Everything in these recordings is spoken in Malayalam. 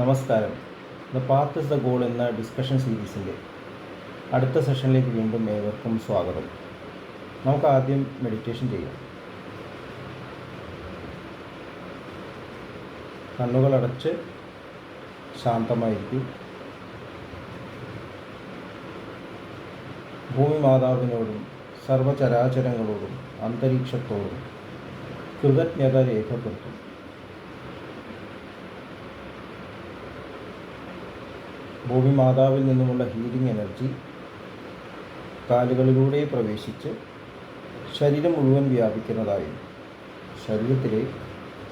നമസ്കാരം. The path is the goal എന്ന ഡിസ്കഷൻ സീരീസിൻ്റെ അടുത്ത സെഷനിലേക്ക് വീണ്ടും ഏവർക്കും സ്വാഗതം. നമുക്ക് ആദ്യം മെഡിറ്റേഷൻ ചെയ്യാം. കണ്ണുകളടച്ച് ശാന്തമായിരിക്കും. ഭൂമി മാതാവിനോടും സർവചരാചരങ്ങളോടും അന്തരീക്ഷത്തോടും കൃതജ്ഞത രേഖപ്പെടുത്തും. ഭൂമി മാതാവിൽ നിന്നുമുള്ള ഹീലിംഗ് എനർജി കാലുകളിലൂടെ പ്രവേശിച്ച് ശരീരം മുഴുവൻ വ്യാപിക്കുന്നതായും ശരീരത്തിലെ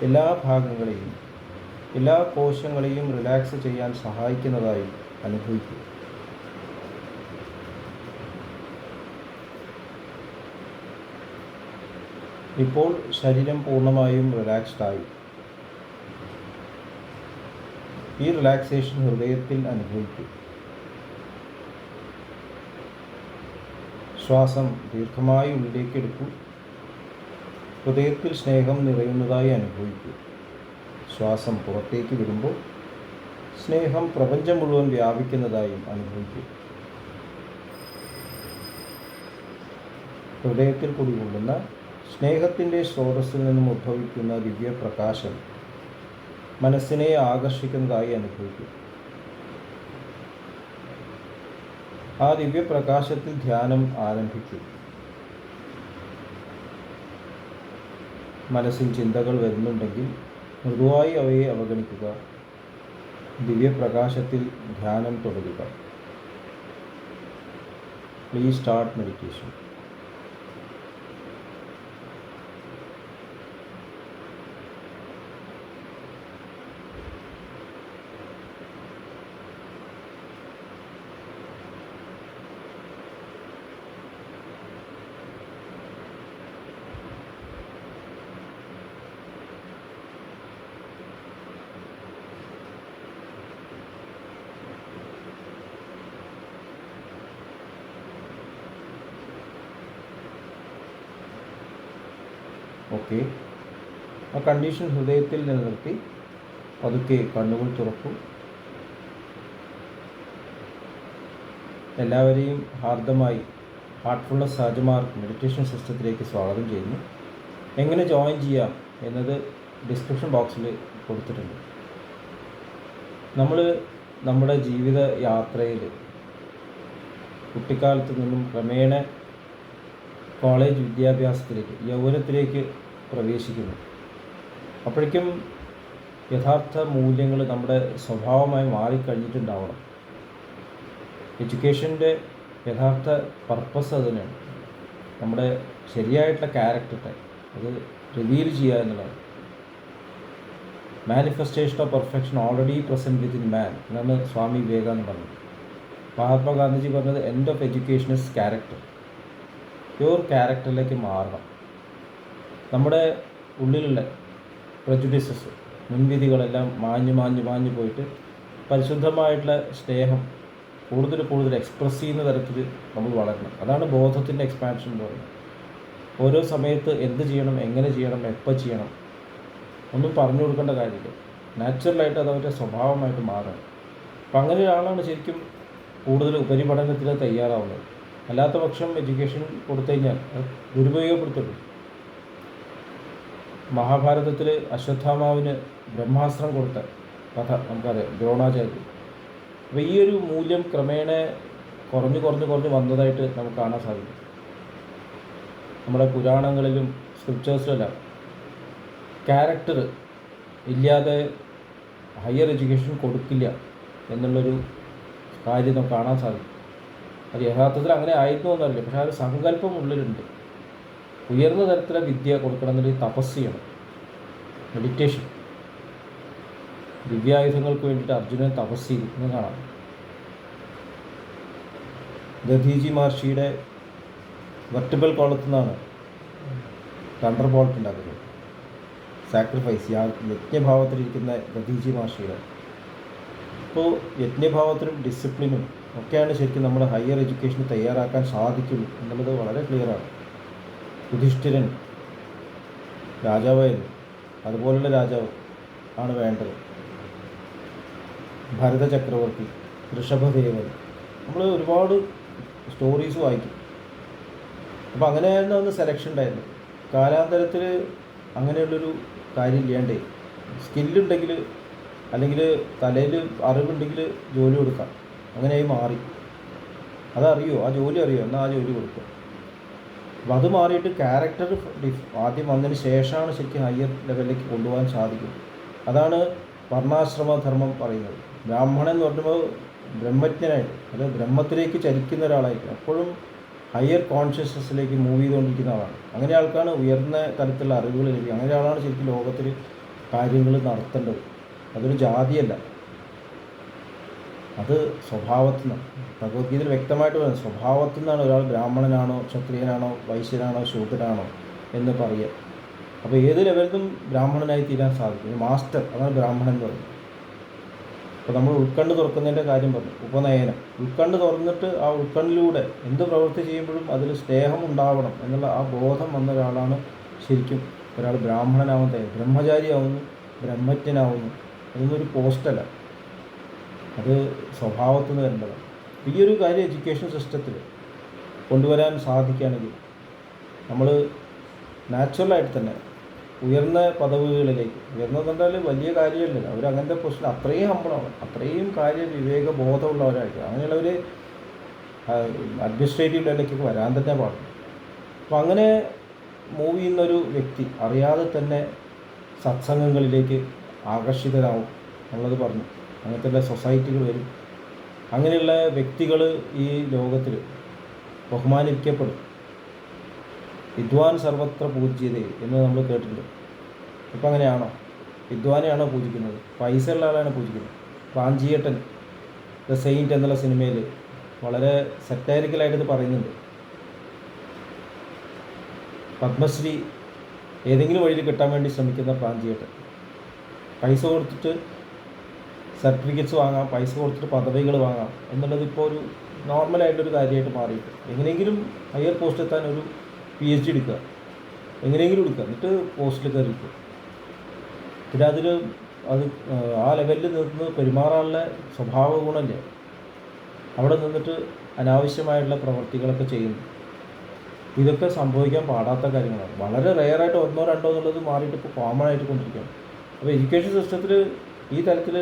എല്ലാ ഭാഗങ്ങളെയും എല്ലാ കോശങ്ങളെയും റിലാക്സ് ചെയ്യാൻ സഹായിക്കുന്നതായും അനുഭവിക്കുക. ഇപ്പോൾ ശരീരം പൂർണ്ണമായും റിലാക്സ്ഡായി. ഈ റിലാക്സേഷൻ ഹൃദയത്തിൽ അനുഭവിക്കും. ശ്വാസം ദീർഘമായി ഉള്ളിലേക്ക് എടുക്കൂ. ഹൃദയത്തിൽ സ്നേഹം നിറയുന്നതായി അനുഭവിക്കൂ. ശ്വാസം പുറത്തേക്ക് വിടുമ്പോൾ സ്നേഹം പ്രപഞ്ചം മുഴുവൻ വ്യാപിക്കുന്നതായും അനുഭവിക്കൂ. ഹൃദയത്തിൽ കുടികൊള്ളുന്ന സ്നേഹത്തിൻ്റെ സ്രോതസ്സിൽ നിന്നും ഉദ്ഭവിക്കുന്ന ദിവ്യപ്രകാശം മനസ്സിനെ ആകർഷിക്കുന്നതായി അനുഭവിക്കും. ആ ദിവ്യപ്രകാശത്തിൽ ധ്യാനം ആരംഭിക്കും. മനസ്സിൽ ചിന്തകൾ വരുന്നുണ്ടെങ്കിൽ മൃദുവായി അവയെ അവഗണിക്കുക. ദിവ്യപ്രകാശത്തിൽ ധ്യാനം തുടരുക. Please start meditation. ഓക്കെ, ആ കണ്ടീഷൻ ഹൃദയത്തിൽ നിലനിർത്തി പതുക്കെ കണ്ണുകൾ തുറക്കും. എല്ലാവരെയും ഹാർദമായി ഹാർട്ട്ഫുൾനെസ് സാജമാർക്ക് മെഡിറ്റേഷൻ സിസ്റ്റത്തിലേക്ക് സ്വാഗതം ചെയ്യുന്നു. എങ്ങനെ ജോയിൻ ചെയ്യാം എന്നത് ഡിസ്ക്രിപ്ഷൻ ബോക്സിൽ കൊടുത്തിട്ടുണ്ട്. നമ്മൾ നമ്മുടെ ജീവിത യാത്രയിൽ കുട്ടിക്കാലത്ത് നിന്നും ക്രമേണ കോളേജ് വിദ്യാഭ്യാസത്തിലേക്ക് യൗവനത്തിലേക്ക് പ്രവേശിക്കുന്നു. അപ്പോഴേക്കും യഥാർത്ഥ മൂല്യങ്ങൾ നമ്മുടെ സ്വഭാവമായി മാറിക്കഴിഞ്ഞിട്ടുണ്ടാവണം. എഡ്യൂക്കേഷൻ്റെ യഥാർത്ഥ പർപ്പസ് അതിനാണ്. നമ്മുടെ ശരിയായിട്ടുള്ള ക്യാരക്ടർ അത് റിവീൽ ചെയ്യുക എന്നുള്ളതാണ്. Manifestation of perfection already present within man എന്നാണ് സ്വാമി വിവേകാനന്ദ പറഞ്ഞത്. മഹാത്മാഗാന്ധിജി പറഞ്ഞത് end of education is character. Pure ക്യാരക്ടറിലേക്ക് മാറണം. നമ്മുടെ ഉള്ളിലുള്ള പ്രജുഡിസസ്, മുൻവിധികളെല്ലാം മാഞ്ഞു പോയിട്ട് പരിശുദ്ധമായിട്ടുള്ള സ്നേഹം കൂടുതൽ എക്സ്പ്രസ് ചെയ്യുന്ന തരത്തിൽ നമ്മൾ വളരണം. അതാണ് ബോധത്തിൻ്റെ എക്സ്പാൻഷൻ എന്ന് പറയുന്നത്. ഓരോ സമയത്ത് എന്ത് ചെയ്യണം, എങ്ങനെ ചെയ്യണം, എപ്പോൾ ചെയ്യണം ഒന്നും പറഞ്ഞു കൊടുക്കേണ്ട കാര്യമില്ല. നാച്ചുറലായിട്ട് അത് അവരുടെ സ്വഭാവമായിട്ട് മാറണം. അപ്പം അങ്ങനെ ഒരാളാണ് ശരിക്കും കൂടുതൽ ഉപരിപഠനത്തിന് തയ്യാറാവുന്നത്. അല്ലാത്ത പക്ഷം എഡ്യൂക്കേഷൻ കൊടുത്തു കഴിഞ്ഞാൽ അത് ദുരുപയോഗപ്പെടുത്തുള്ളൂ. മഹാഭാരതത്തിൽ അശ്വത്ഥാമാവിന് ബ്രഹ്മാസ്ത്രം കൊടുത്ത കഥ നമുക്കറിയാം, ദ്രോണാചാര്യ. അപ്പോൾ ഈ ഒരു മൂല്യം ക്രമേണ കുറഞ്ഞു വന്നതായിട്ട് നമുക്ക് കാണാൻ സാധിക്കും. നമ്മുടെ പുരാണങ്ങളിലും സ്ക്രിപ്റ്റേഴ്സിലെല്ലാം ക്യാരക്ടർ ഇല്ലാതെ ഹയർ എഡ്യൂക്കേഷൻ കൊടുക്കില്ല എന്നുള്ളൊരു കാര്യം നമുക്ക് കാണാൻ സാധിക്കും. അത് യഥാർത്ഥത്തിൽ അങ്ങനെ ആയിരുന്നു എന്നറിയില്ല, പക്ഷേ ആ ഒരു സങ്കല്പം ഉള്ളിലുണ്ട്. ഉയർന്ന തരത്തിലെ വിദ്യ കൊടുക്കണം എന്നുണ്ടെങ്കിൽ തപസ് ചെയ്യണം, മെഡിറ്റേഷൻ. ദിവ്യായുധങ്ങൾക്ക് വേണ്ടിയിട്ട് അർജുനൻ തപസ് ചെയ്തു എന്ന് കാണാം. ദധീജി മഹർഷിയുടെ വെർട്ടിബിൾ കോളത്തു നിന്നാണ് തണ്ടർ ബോൾട്ട് ഉണ്ടാക്കുന്നത്. സാക്രിഫൈസ് യജ്ഞഭാവത്തിലിരിക്കുന്ന ദധീജി മഹർഷിയുടെ. അപ്പോൾ യജ്ഞഭാവത്തിനും ഡിസിപ്ലിനും ഒക്കെയാണ് ശരിക്കും നമ്മൾ ഹയർ എഡ്യൂക്കേഷന് തയ്യാറാക്കാൻ സാധിക്കുള്ളൂ എന്നുള്ളത് വളരെ ക്ലിയറാണ്. യുധിഷ്ഠിരൻ രാജാവായിരുന്നു, അതുപോലുള്ള രാജാവ് ആണ് വേണ്ടത്. ഭരത ചക്രവർത്തി, ഋഷഭദേവൻ, നമ്മൾ ഒരുപാട് സ്റ്റോറീസ് വായിക്കും. അപ്പോൾ അങ്ങനെയായിരുന്നു അന്ന് സെലക്ഷൻ ഉണ്ടായിരുന്നു. കാലാന്തരത്തിൽ അങ്ങനെയുള്ളൊരു കാര്യം ഇല്ലാണ്ടേ സ്കില്ലുണ്ടെങ്കിൽ അല്ലെങ്കിൽ തലയിൽ അറിവുണ്ടെങ്കിൽ ജോലി കൊടുക്കാം, അങ്ങനെയായി മാറി. അതറിയോ, ആ ജോലി അറിയോ, എന്നാൽ ആ ജോലി കൊടുക്കുക. അപ്പോൾ അത് മാറിയിട്ട് ക്യാരക്ടർ ആദ്യം വന്നതിന് ശേഷമാണ് ശരിക്കും ഹയർ ലെവലിലേക്ക് കൊണ്ടുപോകാൻ സാധിക്കും. അതാണ് വർണ്ണാശ്രമധർമ്മം പറയുന്നത്. ബ്രാഹ്മണൻ എന്ന് പറയുമ്പോൾ ബ്രഹ്മജ്ഞനായിട്ട്, അത് ബ്രഹ്മത്തിലേക്ക് ചലിക്കുന്ന ഒരാളായിരിക്കും, എപ്പോഴും ഹയർ കോൺഷ്യസ്നെസ്സിലേക്ക് മൂവ് ചെയ്തുകൊണ്ടിരിക്കുന്ന ആളാണ്. അങ്ങനെ ആൾക്കാണ് ഉയർന്ന തരത്തിലുള്ള അറിവുകൾ ലഭിക്കുക. അങ്ങനെ ആളാണ് ശരിക്കും ലോകത്തിൽ കാര്യങ്ങൾ നടത്തേണ്ടത്. അതൊരു ജാതിയല്ല, അത് സ്വഭാവത്തിൽ നിന്നാണ്. ഭഗവത്ഗീതയിൽ വ്യക്തമായിട്ട് പറയുന്നത് സ്വഭാവത്തിൽ നിന്നാണ് ഒരാൾ ബ്രാഹ്മണനാണോ ക്ഷത്രിയനാണോ വൈശ്യനാണോ ശൂദ്രനാണോ എന്ന് പറയുക. അപ്പോൾ ഏത് ലെവലിലും ബ്രാഹ്മണനായി തീരാൻ സാധിക്കും. മാസ്റ്റർ, അതാണ് ബ്രാഹ്മണൻ എന്ന് പറയുന്നത്. അപ്പോൾ നമ്മൾ ഉൾക്കണ്ണ് തുറക്കുന്നതിൻ്റെ കാര്യം പറഞ്ഞു, ഉപനയനം. ഉൾക്കണ്ണ് തുറന്നിട്ട് ആ ഉൾക്കണ്ണിലൂടെ എന്ത് പ്രവൃത്തി ചെയ്യുമ്പോഴും അതിൽ സ്നേഹം ഉണ്ടാവണം എന്നുള്ള ആ ബോധം വന്ന ഒരാളാണ് ശരിക്കും ഒരാൾ ബ്രാഹ്മണനാവാൻ തയ്യാറ്. ബ്രഹ്മചാരിയാവുന്നു, ബ്രഹ്മജ്ഞനാവുന്നു, അതൊന്നും ഒരു പോസ്റ്റല്ല, അത് സ്വഭാവത്തിൽ നിന്ന് വരേണ്ടതാണ്. ഈ ഒരു കാര്യം എഡ്യൂക്കേഷൻ സിസ്റ്റത്തിൽ കൊണ്ടുവരാൻ സാധിക്കുകയാണെങ്കിൽ നമ്മൾ നാച്ചുറലായിട്ട് തന്നെ ഉയർന്ന പദവികളിലേക്ക്, ഉയർന്നതെന്നാൽ വലിയ കാര്യമില്ലല്ലോ, അവർ അങ്ങനത്തെ പ്രശ്നം അത്രയും ഹമ്പിളാണ്, അത്രയും വിവേക ബോധമുള്ളവരായിരിക്കും. അങ്ങനെയുള്ളവർ അഡ്മിനിസ്ട്രേറ്റീവ് ലെവലിലേക്കൊക്കെ വരാൻ തന്നെ പാടില്ല. അപ്പോൾ അങ്ങനെ മൂവ് ചെയ്യുന്നൊരു വ്യക്തി അറിയാതെ തന്നെ സത്സംഗങ്ങളിലേക്ക് ആകർഷിതരാകും എന്നുള്ളത് പറഞ്ഞു. അങ്ങനത്തെ സൊസൈറ്റികൾ വരും. അങ്ങനെയുള്ള വ്യക്തികൾ ഈ ലോകത്തിൽ ബഹുമാനിക്കപ്പെടും. വിദ്വാൻ സർവത്ര പൂജ്യതേ എന്ന് നമ്മൾ കേട്ടിട്ടുണ്ട്. ഇപ്പം അങ്ങനെയാണോ? വിദ്വാനെയാണോ പൂജിക്കുന്നത്? പൈസ ഉള്ള ആളാണ് പൂജിക്കുന്നത്. പ്രാഞ്ചിയേട്ടൻ ദ സെയിൻറ്റ് എന്നുള്ള സിനിമയിൽ വളരെ സെറ്റാരിക്കലായിട്ട് ഇത് പറയുന്നുണ്ട്. പത്മശ്രീ ഏതെങ്കിലും വഴിയിൽ കിട്ടാൻ വേണ്ടി ശ്രമിക്കുന്ന പ്രാഞ്ചിയേട്ടൻ, പൈസ കൊടുത്തിട്ട് സർട്ടിഫിക്കറ്റ്സ് വാങ്ങാം, പൈസ കൊടുത്തിട്ട് പദവികൾ വാങ്ങാം എന്നുള്ളത് ഇപ്പോൾ ഒരു നോർമലായിട്ടൊരു കാര്യമായിട്ട് മാറിയിട്ട് എങ്ങനെയെങ്കിലും ഹയർ പോസ്റ്റ് എത്താൻ ഒരു PhD എടുക്കുക, എങ്ങനെയെങ്കിലും എടുക്കുക, എന്നിട്ട് പോസ്റ്റിൽ കയറിക്കുക. പിന്നെ അത് ആ ലെവലിൽ നിന്ന് പെരുമാറാനുള്ള സ്വഭാവ ഗുണമില്ല. അവിടെ നിന്നിട്ട് അനാവശ്യമായിട്ടുള്ള പ്രവർത്തികളൊക്കെ ചെയ്യുന്നു. ഇതൊക്കെ സംഭവിക്കാൻ പാടാത്ത കാര്യങ്ങളാണ്. വളരെ റെയറായിട്ട് 1 2 എന്നുള്ളത് മാറിയിട്ട് ഇപ്പോൾ കോമൺ ആയിട്ട് കൊണ്ടിരിക്കുകയാണ്. അപ്പോൾ എഡ്യൂക്കേഷൻ സിസ്റ്റത്തിൽ ഈ തരത്തിൽ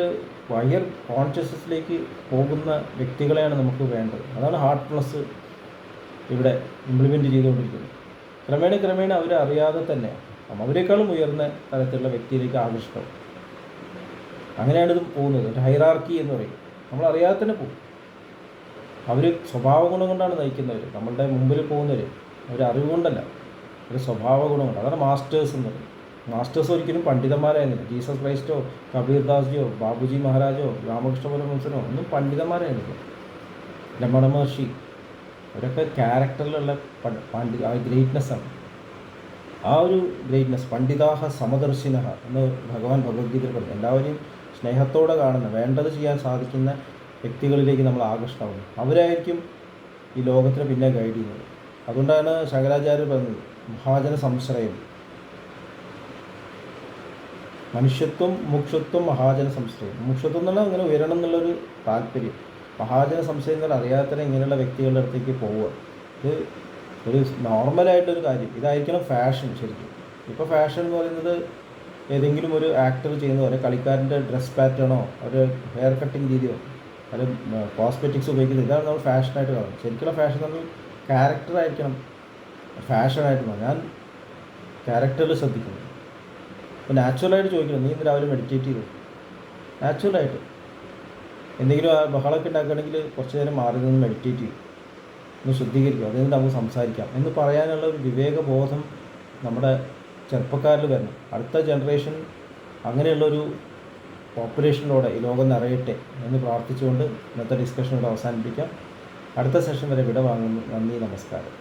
ഹയർ കോൺഷ്യസ്നസ്സിലേക്ക് പോകുന്ന വ്യക്തികളെയാണ് നമുക്ക് വേണ്ടത്. അതാണ് ഹാർട്ട്ഫുൾനെസ് ഇവിടെ ഇംപ്ലിമെൻറ്റ് ചെയ്തുകൊണ്ടിരിക്കുന്നത്. ക്രമേണ അവരറിയാതെ തന്നെ അവരെക്കാളും ഉയർന്ന തരത്തിലുള്ള വ്യക്തിയിലേക്ക് ആകർഷിക്കും. അങ്ങനെയാണ് ഇത് പോകുന്നത്. ഒരു ഹൈറാർക്കി എന്ന് പറയും. നമ്മളറിയാതെ തന്നെ പോകും. അവർ സ്വഭാവ ഗുണം കൊണ്ടാണ് നയിക്കുന്നവർ. നമ്മളുടെ മുമ്പിൽ പോകുന്നവർ അവർ അറിവ് കൊണ്ടല്ല, ഒരു സ്വഭാവ ഗുണം കൊണ്ട്. അതാണ് മാസ്റ്റേഴ്സ് എന്ന് പറയും. മാസ്റ്റേഴ്സ് ഒരിക്കലും പണ്ഡിതന്മാരായിരുന്നില്ല. ജീസസ് ക്രൈസ്റ്റോ കബീർദാസ്ജിയോ ബാബുജി മഹാരാജോ രാമകൃഷ്ണ പരമഹംസനോ ഒന്നും പണ്ഡിതന്മാരായിരുന്നില്ല. രമണ മഹർഷി, അവരൊക്കെ ക്യാരക്ടറിലുള്ള ഗ്രേറ്റ്നെസ്സാണ്. ആ ഒരു ഗ്രേറ്റ്നെസ് പണ്ഡിതാഹ സമദർശിനഹ എന്ന് ഭഗവാൻ ഭഗവത്ഗീതയിൽ പറഞ്ഞു. എല്ലാവരെയും സ്നേഹത്തോടെ കാണുന്ന, വേണ്ടത് ചെയ്യാൻ സാധിക്കുന്ന വ്യക്തികളിലേക്ക് നമ്മൾ ആകർഷണമാകുന്നു. അവരായിരിക്കും ഈ ലോകത്തിന് പിന്നെ ഗൈഡ് ചെയ്യുന്നത്. അതുകൊണ്ടാണ് ശങ്കരാചാര്യർ പറഞ്ഞത് മഹാജന സംശ്രയം, മനുഷ്യത്വം മുമുക്ഷുത്വം മഹാജന സംശ്രയം. മുമുക്ഷുത്വം എന്നുള്ള അങ്ങനെ ഉയരണം എന്നുള്ളൊരു താല്പര്യം. മഹാജന സംശയം എന്നാൽ അറിയാത്തന്നെ ഇങ്ങനെയുള്ള വ്യക്തികളുടെ അടുത്തേക്ക് പോവുക. ഇത് ഒരു നോർമലായിട്ടൊരു കാര്യം. ഇതായിരിക്കണം ഫാഷൻ ശരിക്കും. ഇപ്പോൾ ഫാഷൻ എന്ന് പറയുന്നത് ഏതെങ്കിലും ഒരു ആക്ടർ ചെയ്യുന്ന പോലെ കളിക്കാരൻ്റെ ഡ്രസ് പാറ്റേണോ ഒരു ഹെയർ കട്ടിങ് രീതിയോ അത് കോസ്മെറ്റിക്സ് ഉപയോഗിക്കുന്നത്, ഇതാണ് നമ്മൾ ഫാഷനായിട്ട് കാണുന്നത്. ശരിക്കുള്ള ഫാഷൻ നമ്മൾ ക്യാരക്ടറായിരിക്കണം ഫാഷനായിട്ട്. ഞാൻ ക്യാരക്ടറിൽ ശ്രദ്ധിക്കുന്നു. അപ്പോൾ നാച്ചുറലായിട്ട് ചോദിക്കണം, നീ ഇന്ന് രാവിലെ മെഡിറ്റേറ്റ് ചെയ്തു? നാച്ചുറലായിട്ട് എന്തെങ്കിലും ബഹളമൊക്കെ ഉണ്ടാക്കുകയാണെങ്കിൽ കുറച്ച് നേരം മാറി നിന്ന് മെഡിറ്റേറ്റ് ചെയ്യും, ഒന്ന് ശുദ്ധീകരിക്കും, അതിൽ നിന്ന് നമുക്ക് സംസാരിക്കാം എന്ന് പറയാനുള്ള ഒരു വിവേകബോധം നമ്മുടെ ചെറുപ്പക്കാരിൽ വരണം. അടുത്ത ജനറേഷൻ അങ്ങനെയുള്ളൊരു പോപ്പുലേഷനിലൂടെ ഈ ലോകം നിറയട്ടെ എന്ന് പ്രാർത്ഥിച്ചുകൊണ്ട് ഇന്നത്തെ ഡിസ്കഷൻ ഇവിടെ അവസാനിപ്പിക്കാം. അടുത്ത സെഷൻ വരെ വിട വാങ്ങുന്നു. നന്ദി, നമസ്കാരം.